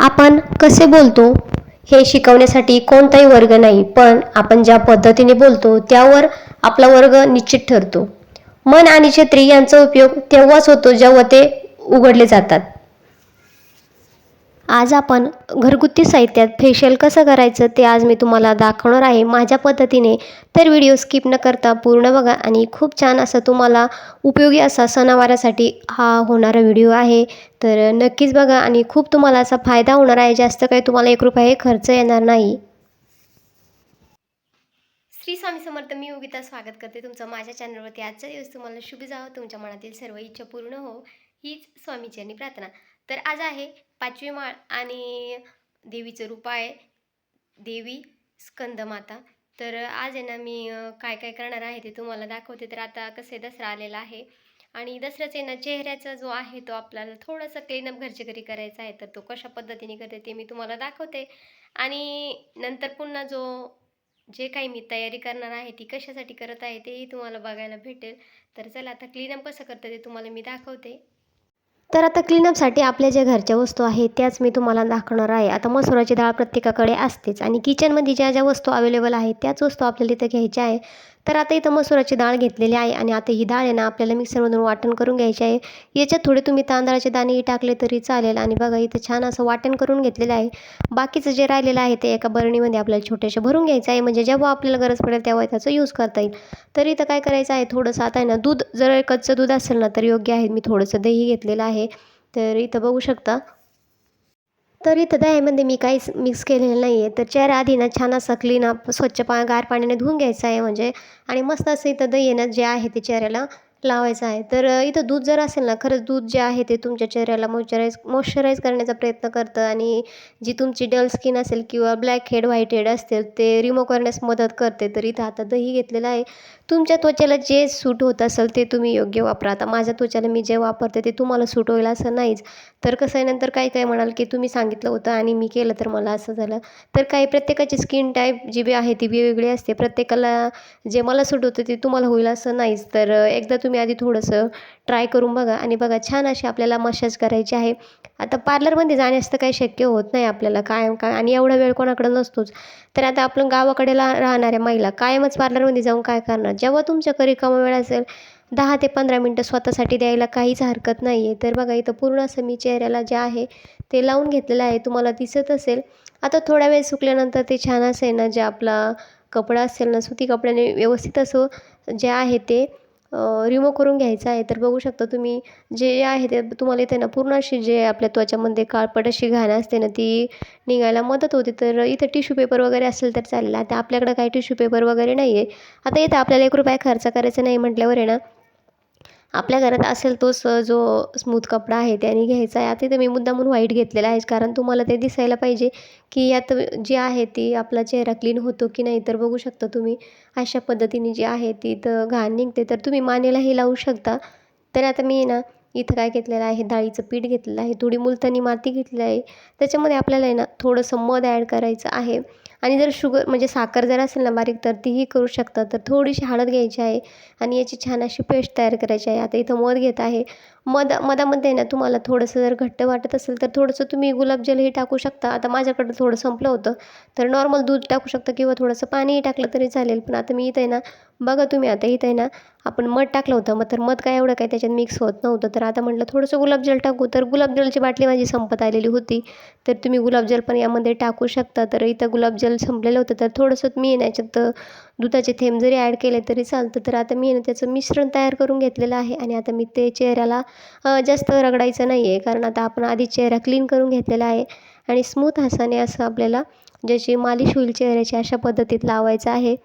आपण कसे बोलतो हे शिकवण्यासाठी कोणताही वर्ग नाही, पण आपण ज्या पद्धतीने बोलतो त्यावर आपला वर्ग निश्चित ठरतो. मन आणि छत्री यांचा उपयोग तेव्हाच होतो जेव्हा ते उघडले जातात. आज आपण घरगुती साहित्यात फेशियल कसं करायचं ते आज मी तुम्हाला दाखवणार आहे माझ्या पद्धतीने. तर व्हिडिओ स्किप न करता पूर्ण बघा आणि खूप छान असा तुम्हाला उपयोगी असा सणावारासाठी हा होणारा व्हिडिओ आहे. तर नक्कीच बघा आणि खूप तुम्हाला असा फायदा होणार आहे. जास्त काही तुम्हाला 1 रुपया खर्च येणार नाही. श्री स्वामी समर्थ. मी योगिता स्वागत करते तुमचं माझ्या चॅनलवरती. आजचा दिवस तुम्हाला शुभ जावो, तुमच्या मनातील सर्व इच्छा पूर्ण हो हीच स्वामीचरणी प्रार्थना. तर आज आहे 5वी माळ आणि देवीचं रूप आहे देवी स्कंदमाता. तर आज आहे ना मी काय काय करणार आहे ते तुम्हाला दाखवते. तर आता कसे दसरा आलेला आहे आणि दसऱ्याचा आहे ना चेहऱ्याचा जो आहे तो आपल्याला थोडासा क्लीनअप घरच्या घरी करायचा आहे. तर तो कशा पद्धतीने करते ते मी तुम्हाला दाखवते आणि नंतर पुन्हा जे काही मी तयारी करणार आहे ती कशासाठी करत आहे तेही तुम्हाला बघायला भेटेल. तर चला आता क्लीनअप कसं करतं ते तुम्हाला मी दाखवते. तर आता क्लीनअपसाठी आपल्या ज्या घरच्या वस्तू आहेत त्याच मी तुम्हाला दाखवणार आहे. आता मसुराची डाळ प्रत्येकाकडे असतेच आणि किचनमध्ये ज्या ज्या वस्तू अवेलेबल आहेत त्याच वस्तू आपल्याला इथं घ्यायच्या आहे. तर आता इथं मसुराची डाळ घेतलेली आहे आणि आता ही डाळ आहे ना आपल्याला मिक्सरमधून वाटण करून घ्यायची आहे. याच्यात थोडे तुम्ही तांदळाचे दाणेही टाकले तरी चालेल आणि बघा इथं छान असं वाटण करून घेतलेलं आहे. बाकीचं जे राहिलेलं आहे ते एका बरणीमध्ये आपल्याला छोट्याशा भरून घ्यायचं आहे, म्हणजे जेव्हा आपल्याला गरज पडेल तेव्हा त्याचा यूज करता येईल. तर इथं काय करायचं आहे, थोडंसं आता आहे ना दूध, जर कच्चं दूध असेल ना तर योग्य आहे. मी थोडंसं दही घेतलेलं आहे. तर इथं बघू शकता. तर इथं दह्यामध्ये मी काहीच मिक्स केलेलं नाही आहे. तर चेहरा आधी ना छान असा क्लीनअप स्वच्छ गार पाण्याने धुवून घ्यायचा आहे म्हणजे, आणि मस्त असं इथं दही आहे ना जे आहे ते चेहऱ्याला लावायचं आहे. तर इथं दूध जर असेल ना, खरंच दूध जे आहे ते तुमच्या चेहऱ्याला मॉइश्चराईज करण्याचा प्रयत्न करतं आणि जी तुमची डल स्किन असेल किंवा ब्लॅक हेड व्हाईट हेड असतील ते रिमूव्ह करण्यास मदत करते. तर इथं आता दही घेतलेलं आहे. तुमच्या त्वचेला जे सूट होत असेल ते तुम्ही योग्य वापरा. आता माझ्या त्वचेला मी जे वापरते ते तुम्हाला सूट होईल असं नाहीच. तर कसं आहे, नंतर काही काय म्हणाल की तुम्ही सांगितलं होतं आणि मी केलं तर मला असं झालं. तर काही प्रत्येकाची स्किन टाईप जी बी आहे ती वेगवेगळी असते. प्रत्येकाला जे मला सूट होतं ते तुम्हाला होईल असं नाहीच. तर एकदा तुम्ही आधी थोडंसं ट्राय करून बघा आणि बघा छान अशी आपल्याला मसाज करायची आहे. आता पार्लरमध्ये जाण्यास तर काही शक्य होत नाही आपल्याला कायम काय, आणि एवढा वेळ कोणाकडे नसतोच. तर आता आपण गावाकडे राहणाऱ्या महिला कायमच पार्लरमध्ये जाऊन काय करणार. जेव्हा तुमच्याकडे रिकामा वेळ असेल 10 ते 15 मिनटं स्वतःसाठी द्यायला काहीच हरकत नाही आहे. तर बघा इथं पूर्ण असं मी चेहऱ्याला जे आहे ते लावून घेतलेलं आहे, तुम्हाला दिसत असेल. आता थोडा वेळ सुकल्यानंतर ते छान असं आहे ना, जे आपला कपडा असेल ना सुती कपड्याने व्यवस्थित असं जे आहे ते रिमूव्ह करून घ्यायचं आहे. तर बघू शकता तुम्ही, जे आहे ते तुम्हाला इथे ना पूर्ण अशी जे आपल्या त्वचामध्ये काळपट अशी घाण असते ना ती निघायला मदत होते. तर इथं टिश्यू पेपर वगैरे असेल तर चालेल. आता आपल्याकडे काही टिश्यू पेपर वगैरे नाही आहे. आता इथं आपल्याला 1 रुपया खर्च करायचा नाही म्हटल्यावर आहे ना, आपल्या घरात असेल तोच जो स्मूथ कपडा आहे त्याने घ्यायचा आहे. आता इथं मी मुद्दामून व्हाईट घेतलेला आहे कारण तुम्हाला ते दिसायला पाहिजे की यात जी आहे ती आपला चेहरा क्लीन होतो की नाही. तर बघू शकता तुम्ही अशा पद्धतीने जी आहे ती तर घाण निघते. तर तुम्ही मानेलाही लावू शकता. तर आता मी ना इथं काय घेतलेलं आहे, डाळीचं पीठ घेतलेलं आहे, थोडी मुलतानी माती घेतलेली आहे. त्याच्यामध्ये आपल्याला आहे ना थोडंसं मध ॲड करायचं आहे आणि जर शुगर म्हणजे साखर जर असेल ना बारीक तर तीही करू शकता. तर थोडीशी हळद घ्यायची आहे आणि याची छान अशी पेस्ट तयार करायची आहे. आता इथं मध घेत आहे. मधामध्ये ना तुम्हाला थोडंसं जर घट्ट वाटत असेल तर थोडंसं तुम्ही गुलाबजलही टाकू शकता. आता माझ्याकडं थोडं संपलं होतं तर नॉर्मल दूध टाकू शकता किंवा थोडंसं पाणीही टाकलं तरी चालेल. पण आता मी इथं आहे ना, बघा तुम्ही आता इथं आहे ना आपण मध टाकलं होतं, तर मध काय एवढं काय त्याच्यात मिक्स होत नव्हतं. तर आता म्हटलं थोडंसं गुलाबजल टाकू, तर गुलाबजलची बाटली माझी संपत आलेली होती. तर तुम्ही गुलाबजल पण यामध्ये टाकू शकता. तर इथं गुलाबजल संपलेलं होतं तर थोडंसं मी ना याच्यात दुधाचे थेंब जरी ॲड केले तरी चालतं. तर आता मी ना त्याचं मिश्रण तयार करून घेतलेलं आहे आणि आता मी ते चेहऱ्याला जास्त रगडायचं नाही आहे, कारण आता आपण आधी चेहरा क्लीन करून घेतलेला आहे आणि स्मूथ हाताने असं आपल्याला ज्याची मालिश होईल चेहऱ्याची अशा पद्धतीत लावायचं आहे.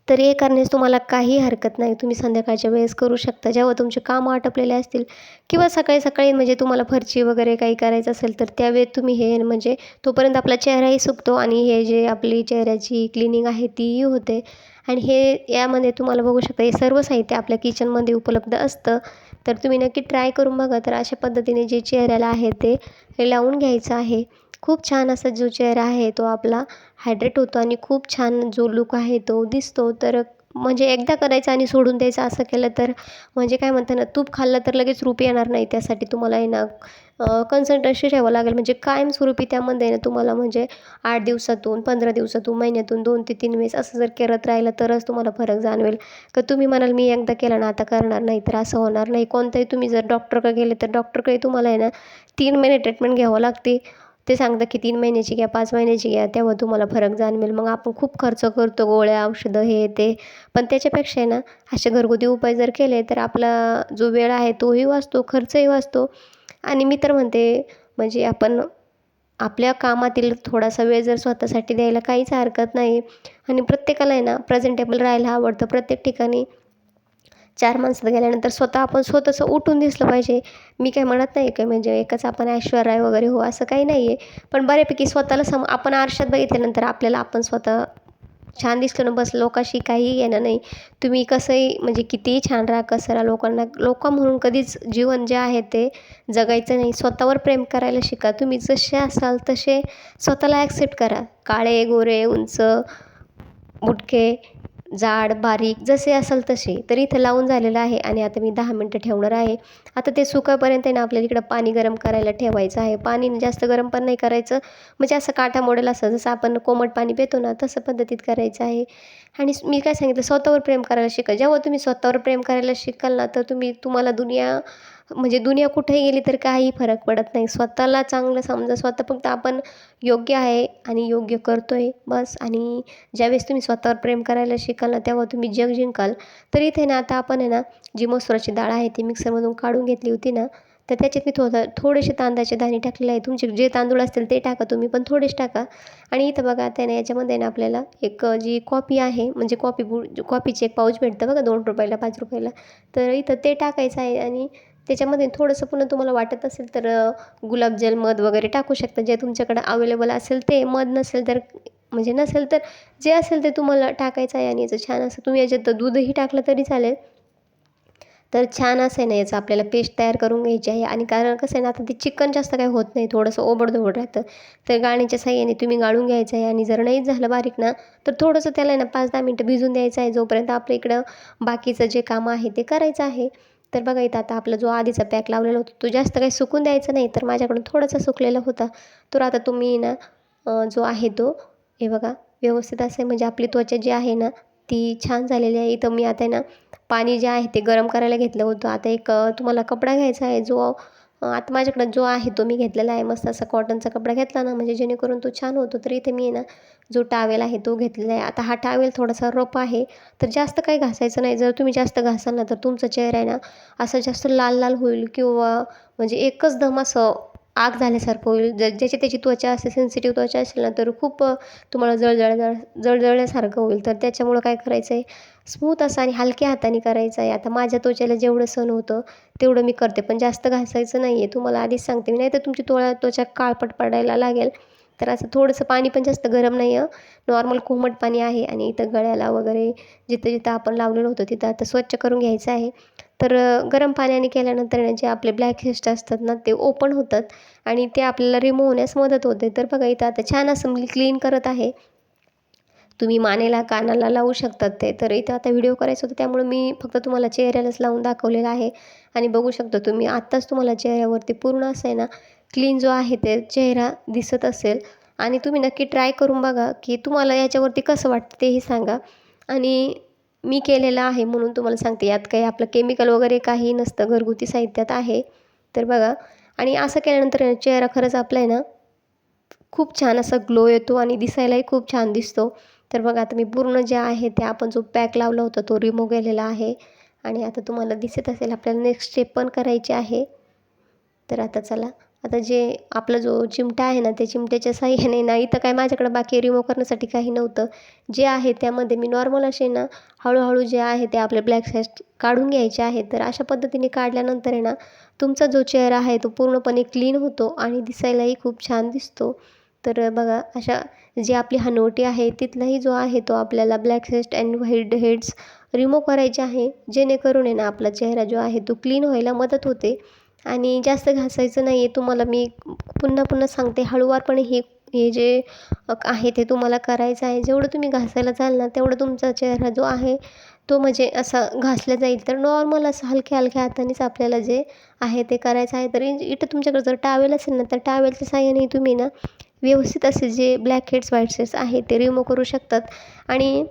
तर हे करण्यास तुम्हाला काही हरकत नाही. तुम्ही संध्याकाळच्या वेळेस करू शकता जेव्हा तुमचे कामं आटपलेले असतील किंवा सकाळी सकाळी म्हणजे तुम्हाला फरशी वगैरे काही करायचं असेल तर त्यावेळेत तुम्ही हे म्हणजे तोपर्यंत आपला चेहराही सुकतो आणि हे जे आपली चेहऱ्याची क्लिनिंग आहे तीही होते. आणि हे यामध्ये तुम्हाला बघू शकता हे सर्व साहित्य आपल्या किचनमध्ये उपलब्ध असतं. तर तुम्ही नक्की ट्राय करून बघा. तर अशा पद्धतीने जे चेहऱ्याला आहे ते लावून घ्यायचं आहे. खूप छान असा जो चेहरा आहे तो आपला हायड्रेट होतो आणि खूप छान जो लूक आहे तो दिसतो. तर म्हणजे एकदा करायचं आणि सोडून द्यायचं असं केलं तर म्हणजे काय म्हणतात ना, तूप खाल्लं तर लगेच रूप येणार नाही. त्यासाठी तुम्हाला आहे ना कन्सिस्टन्सी ठेवावं लागेल. म्हणजे कायमस्वरूपी त्यामध्ये ना तुम्हाला म्हणजे 8 दिवसातून, 15 दिवसातून, महिन्यातून 2 ते 3 वेळेस असं जर करत राहिलं तरच तुम्हाला फरक जाणवेल. का तुम्ही म्हणाल मी एकदा केलं ना आता करणार नाही, तर असं होणार नाही. कोणताही तुम्ही जर डॉक्टरकडे गेले तर डॉक्टरकडे तुम्हाला आहे ना 3 महिने ट्रीटमेंट घ्यावं लागते. ते सांगतात की 3 महिन्याची घ्या, 5 महिन्याची घ्या, तेव्हा तुम्हाला फरक जाणवेल. मग आपण खूप खर्च करतो, गोळ्या, औषधं, हे ते. पण त्याच्यापेक्षा आहे ना असे घरगुती उपाय जर केले तर आपला जो वेळ आहे तोही वाचतो, खर्चही वाचतो. आणि मी तर म्हणते म्हणजे आपण आपल्या कामातील थोडासा वेळ जर स्वतःसाठी द्यायला काहीच हरकत नाही. आणि प्रत्येकाला आहे ना प्रेझेंटेबल राहायला आवडतं. प्रत्येक ठिकाणी 4 माणसात गेल्यानंतर स्वतः आपण स्वतःचं उठून दिसलं पाहिजे. मी काय म्हणत नाही की म्हणजे एकच आपण ऐश्वर्या राय वगैरे हो, असं काही नाही आहे. पण बऱ्यापैकी स्वतःला आपण आरशात बघितल्यानंतर आपल्याला आपण स्वतः छान दिसलो ना बस, लोकांशी काहीही येणं नाही. तुम्ही कसंही म्हणजे कितीही छान राहा, कसं राहा, लोक म्हणून कधीच जीवन जे आहे ते जगायचं नाही. स्वतःवर प्रेम करायला शिका. तुम्ही जसे असाल तसे स्वतःला ॲक्सेप्ट करा. काळे, गोरे, उंच, बुटके, जाड, बारीक जसे असाल तसे. तर इथं लावून झालेलं आहे आणि आता मी 10 मिनटं ठेवणार आहे. आता ते सुकापर्यंत आहे ना आपल्याला इकडं पाणी गरम करायला ठेवायचं आहे. पाणी जास्त गरम पण नाही करायचं, म्हणजे असं काठा मोडेल असं. जसं आपण कोमट पाणी पितो ना तसं पद्धतीत करायचं आहे. आणि मी काय सांगितलं, स्वतःवर प्रेम करायला शिका. जेव्हा तुम्ही स्वतःवर प्रेम करायला शिकाल ना तर तुम्हाला दुनिया म्हणजे दुनिया कुठेही गेली तर काहीही फरक पडत नाही. स्वतःला चांगलं समजा. स्वतः फक्त आपण योग्य आहे आणि योग्य करतोय बस. आणि ज्यावेळेस तुम्ही स्वतःवर प्रेम करायला शिकाल ना तेव्हा तुम्ही जग जिंकाल. तर इथे ना आता आपण आहे ना जी मसुराची डाळ आहे ती मिक्सरमधून काढून घेतली होती ना, तर त्याच्यात मी थोडेसे तांदळाचे दाणे टाकलेले आहे. तुमचे जे तांदूळ असतील ते टाका तुम्ही, पण थोडेच टाका. आणि इथं बघा आता ना याच्यामध्ये ना आपल्याला एक जी कॉफी आहे म्हणजे कॉफीची एक पाऊच भेटतं बघा, 2 रुपयाला, 5 रुपयाला. तर इथं ते टाकायचं आहे. आणि त्याच्यामध्ये थोडंसं पुन्हा तुम्हाला वाटत असेल तर गुलाबजल, मध वगैरे टाकू शकता, जे तुमच्याकडे अवेलेबल असेल ते. मध नसेल तर म्हणजे नसेल तर जे असेल ते तुम्हाला टाकायचं आहे. आणि याचं छान असं तुम्ही याच्यात दूधही टाकलं तरी चालेल. तर छान असं आहे ना याचं आपल्याला पेस्ट तयार करून घ्यायची आहे. आणि कारण कसं आहे ना आता ते चिकन जास्त काही होत नाही, थोडंसं ओबडधोबड राहतं. तर गाळणीच्या साहाय्याने तुम्ही गाळून घ्यायचं आहे. आणि जर नाहीच झालं बारीक ना तर थोडंसं त्याला आहे ना 5-10 मिनटं भिजून द्यायचं आहे, जोपर्यंत आपल्या इकडं बाकीचं जे काम आहे ते करायचं आहे. तर बघा इथं आता आपला जो आधीचा पॅक लावलेला होता तो जास्त काही सुकून द्यायचा नाही, तर माझ्याकडून थोडासा सुकलेला होता. तर आता तुम्ही ना जो आहे तो हे बघा व्यवस्थित असं आहे, म्हणजे आपली त्वचा जी आहे ना ती छान झालेली आहे. इथं मी आता आहे ना पाणी जे आहे ते गरम करायला घेतलं होतं. आता एक तुम्हाला कपडा घ्यायचा आहे, जो आता माझ्याकडं जो आहे तो मी घेतलेला आहे. मस्त असा कॉटनचा कपडा घेतला ना म्हणजे जेणेकरून तो छान होतो. तर इथे मी आहे ना जो टावेल आहे तो घेतलेला आहे. आता हा टावेल थोडासा रफ आहे, तर जास्त काही घासायचं नाही. जर तुम्ही जास्त घासाल ना तर तुमचा चेहरा आहे ना असं जास्त लाल लाल होईल, किंवा म्हणजे एकच दम असं आग झाल्यासारखं होईल. जर ज्याची त्याची त्वचा असे सेन्सिटिव्ह त्वचा असेल ना तर खूप तुम्हाला जळजळल्यासारखं होईल. तर त्याच्यामुळं काय करायचं आहे, स्मूथ असं आणि हलक्या हाताने करायचं आहे. आता माझ्या त्वचेला जेवढं सहन होतं तेवढं मी करते, पण जास्त घासायचं नाही आहे, तुम्हाला आधीच सांगते मी. नाहीतर तुमची त्वचा काळपट पडायला लागेल. तर असं थोडंसं पाणी पण जास्त गरम नाही आहे, नॉर्मल कोमट पाणी आहे. आणि इथं गळ्याला वगैरे जिथं जिथं आपण लावलेलं होतं तिथं आता स्वच्छ करून घ्यायचं आहे. तर गरम पाण्याने केल्यानंतर ना जे आपले ब्लॅक हेड्स असतात ना ते ओपन होतात आणि ते आपल्याला रिमूव्ह होण्यास मदत होते. तर बघा इथं आता छान असं मी क्लीन करत आहे. तुम्ही मानेला, कानाला लावू शकतात ते. तर इथं आता व्हिडिओ करायचं होतं त्यामुळे मी फक्त तुम्हाला चेहऱ्यालाच लावून दाखवलेलं आहे. आणि बघू शकता तुम्ही आत्ताच तुम्हाला चेहऱ्यावरती पूर्ण असं आहे ना क्लीन जो आहे ते चेहरा दिसत असेल. आणि तुम्ही नक्की ट्राय करून बघा की तुम्हाला याच्यावरती कसं वाटतं तेही सांगा. आणि मी केलेलं आहे म्हणून तुम्हाला सांगते, यात काही आपलं केमिकल वगैरे काही नसतं, घरगुती साहित्यात आहे. तर बघा, आणि असं केल्यानंतर आहे ना चेहरा खरंच आपला आहे ना खूप छान असा ग्लो येतो आणि दिसायलाही खूप छान दिसतो. तर बघा आता मी पूर्ण जे आहे ते आपण जो पॅक लावला होता तो रिमूव्ह केलेला आहे. आणि आता तुम्हाला दिसत असेल आपल्याला नेक्स्ट स्टेप पण करायची आहे. तर आता चला, आता जे आपला जो चिमटा आहे ना त्या चिमट्याच्या साहाय्याने ना इथं काय माझ्याकडे बाकी रिमूव्ह करण्यासाठी काही नव्हतं. जे आहे त्यामध्ये मी नॉर्मल असे ना हळूहळू जे आहे ते आपले ब्लॅक हेड्स काढून घ्यायचे आहेत. तर अशा पद्धतीने काढल्यानंतर आहे ना तुमचा जो चेहरा आहे तो पूर्णपणे क्लीन होतो आणि दिसायलाही खूप छान दिसतो. तर बघा अशा जी आपली हनवटी आहे तिथलाही जो आहे तो आपल्याला black heads and white heads remove करायचे आहे, जेणेकरून आहे ना आपला चेहरा जो आहे तो क्लीन व्हायला मदत होते. आणि जास्त घासायचं नाही आहे तुम्हाला. मी पुन्हा पुन्हा सांगते, हळूवारपणे ही हे जे आहे ते तुम्हाला करायचं आहे. जेवढं तुम्ही घासायला जाल ना तेवढं तुमचा चेहरा जो आहे तो म्हणजे असा घासला जाईल. तर नॉर्मल असं हलक्या-हलक्या हातानेच आपल्याला जे आहे ते करायचं आहे. तर इथं तुमच्याकडे जर टॉवेल असेल ना तर टॉवेलच्या साहाय्याने तुम्ही ना व्यवस्थित असे जे ब्लॅक हेड्स, व्हाईट हेड्स आहे ते रिमूव्ह करू शकतात. आणि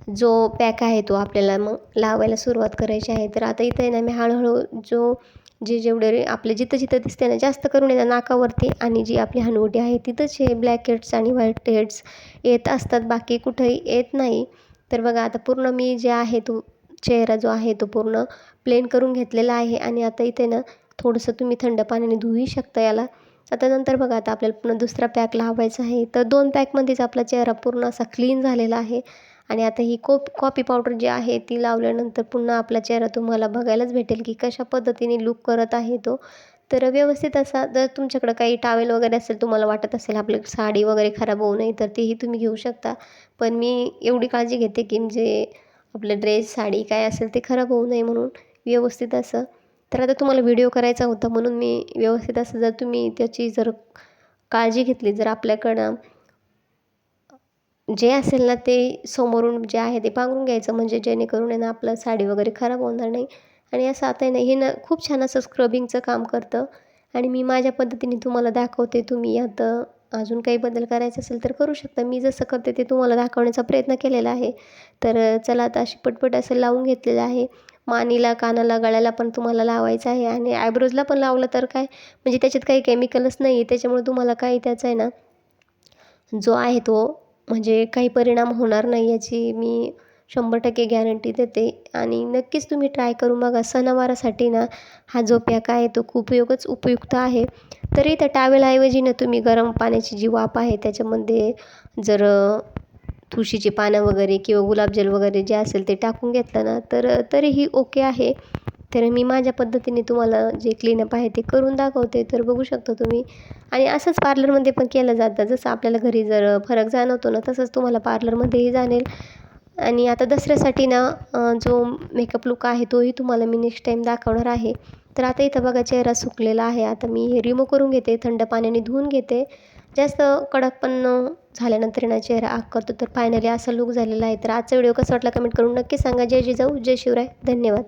जो पॅक आहे तो आपल्याला मग लावायला सुरुवात करायची आहे. तर आता इथं आहे ना मी हळूहळू जेवढे आपले जिथं-जिथं दिसते ना जास्त करून आहे ना नाकावरती आणि जी आपली हनुवटी आहे तिथंच हे ब्लॅक हेड्स आणि व्हाईट हेड्स येत असतात, बाकी कुठेही येत नाही. तर बघा आता पूर्ण मी जे आहे तो चेहरा जो आहे तो पूर्ण प्लेन करून घेतलेला आहे. आणि आता इथे ना थोडंसं तुम्ही थंड पाण्याने धुवूही शकता याला. आता नंतर बघा आता आपल्याला पुन्हा दुसरा पॅक लावायचा आहे. तर 2 पॅकमध्येच आपला चेहरा पूर्ण असा क्लीन झालेला आहे. आणि आता ही कॉफी पावडर जी आहे ती लावल्यानंतर पुन्हा आपला चेहरा तुम्हाला बघायलाच भेटेल की कशा पद्धतीने लूक करत आहे तो. तर व्यवस्थित असा जर तुमच्याकडं काही टॉवेल वगैरे असेल, तुम्हाला वाटत असेल आपली साडी वगैरे खराब होऊ नये, तर तेही तुम्ही घेऊ शकता. पण मी एवढी काळजी घेते की म्हणजे आपलं ड्रेस, साडी काय असेल ते खराब होऊ नये म्हणून व्यवस्थित असं. तर आता तुम्हाला व्हिडिओ करायचा होता म्हणून मी व्यवस्थित असं जर तुम्ही त्याची जर काळजी घेतली, जर आपल्याकडं जे असेल ना ते समोरून जे आहे ते पांघरून घ्यायचं, म्हणजे जेणेकरून आहे ना आपलं साडी वगैरे खराब होणार नाही. आणि असं आता आहे ना हे ना खूप छान असं स्क्रबिंगचं काम करतं. आणि मी माझ्या पद्धतीने तुम्हाला दाखवते. तुम्ही आता अजून काही बदल करायचा असेल तर करू शकता. मी जसं करते ते तुम्हाला दाखवण्याचा प्रयत्न केलेला आहे. तर चला आता अशी पटपट असं लावून घेतलेलं आहे. मानेला, कानाला, गळ्याला पण तुम्हाला लावायचं आहे आणि आयब्रोजला पण लावलं तर काय म्हणजे त्याच्यात काही केमिकलच नाही आहे. त्याच्यामुळे तुम्हाला काही त्याचा आहे ना जो आहे तो म्हणजे काही परिणाम होणार नाही याची मी 100% गॅरंटी देते. आणि नक्कीच तुम्ही ट्राय करून बघा. सणावारासाठी ना हा जो पॅक आहे तो खूप उपयुक्त आहे. तरी त्या टॉवेलऐवजी ना तुम्ही गरम पाण्याची जी वाफ आहे त्याच्यामध्ये जर तुळशीची पानं वगैरे किंवा गुलाबजल वगैरे जे असेल ते टाकून घेतलं ना तर तरीही ओके आहे. तर मी माझ्या पद्धतीने तुम्हाला जे क्लीनअप आहे ते करून दाखवते. तर बघू शकता तुम्ही. आणि असंच पार्लरमध्ये पण केलं जातं. जसं आपल्याला घरी जर फरक जाणवतो ना तसंच तुम्हाला पार्लरमध्येही जाणेल. आणि आता दसऱ्यासाठी ना जो मेकअप लूक आहे तोही तुम्हाला मी नेक्स्ट टाईम दाखवणार आहे. तर आता इथं बघा चेहरा सुकलेला आहे. आता मी हे रिमूव्ह करून घेते, थंड पाण्याने धुवून घेते. जास्त कडक पण झाल्यानंतर ना चेहरा आग करतो. तर फायनली असा लूक झालेला आहे. तर आजचा व्हिडिओ कसा वाटला कमेंट करून नक्की सांगा. जय जिजाऊ, जय शिवराय. धन्यवाद.